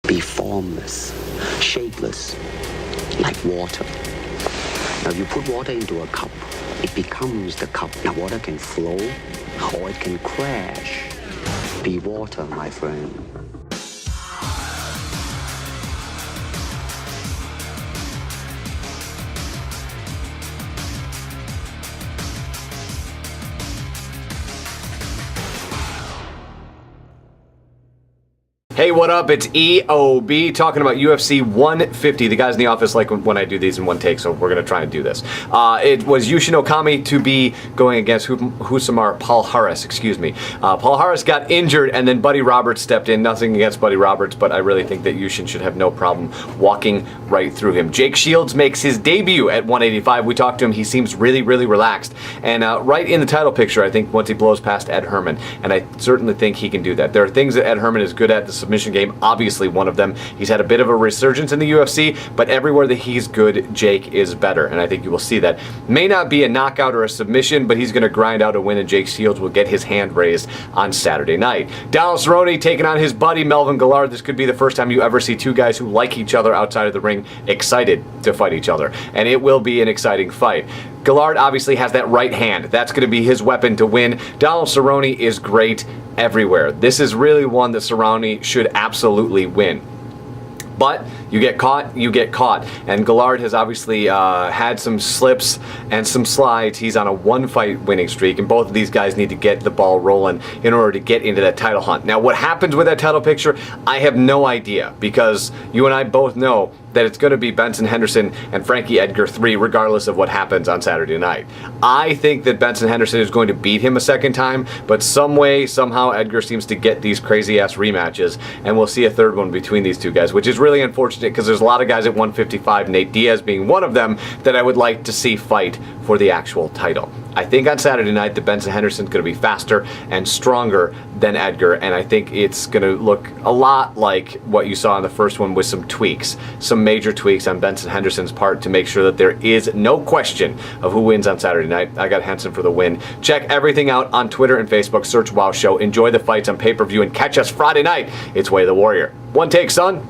be formless, shapeless, like water. Now, you put water into a cup, it becomes the cup. Now, water can flow, or it can crash. Be water, my friend. Hey, what up? It's EOB talking about UFC 150. The guys in the office like when I do these in one take, so we're going to try and do this. It was Yushin Okami to be going against Husamar Palhares, excuse me. Palhares got injured, and then Buddy Roberts stepped in. Nothing against Buddy Roberts, but I really think that Yushin should have no problem walking right through him. Jake Shields makes his debut at 185. We talked to him. He seems really, really relaxed. And right in the title picture, I think, once he blows past Ed Herman, and I certainly think he can do that. There are things that Ed Herman is good at. The submission game, obviously one of them. He's had a bit of a resurgence in the UFC, but everywhere that he's good, Jake is better, and I think you will see that. May not be a knockout or a submission, but he's going to grind out a win, and Jake Shields will get his hand raised on Saturday night. Donald Cerrone taking on his buddy Melvin Guillard. This could be the first time you ever see two guys who like each other outside of the ring excited to fight each other, and it will be an exciting fight. Guillard obviously has that right hand. That's going to be his weapon to win. Donald Cerrone is great everywhere. This is really one that Cerrone should absolutely win. But you get caught, you get caught. And Guillard has obviously had some slips and some slides. He's on a one-fight winning streak, and both of these guys need to get the ball rolling in order to get into that title hunt. Now, what happens with that title picture, I have no idea, because you and I both know that it's going to be Benson, Henderson, and Frankie Edgar 3, regardless of what happens on Saturday night. I think that Benson Henderson is going to beat him a second time, but some way, somehow, Edgar seems to get these crazy-ass rematches, and we'll see a third one between these two guys, which is really unfortunate because there's a lot of guys at 155, Nate Diaz being one of them, that I would like to see fight for the actual title. I think on Saturday night that Benson Henderson's going to be faster and stronger than Edgar, and I think it's going to look a lot like what you saw in the first one with some tweaks, some major tweaks on Benson Henderson's part to make sure that there is no question of who wins on Saturday night. I got Henson for the win. Check everything out on Twitter and Facebook. Search WOW Show. Enjoy the fights on pay-per-view and catch us Friday night. It's Way of the Warrior. One take, son.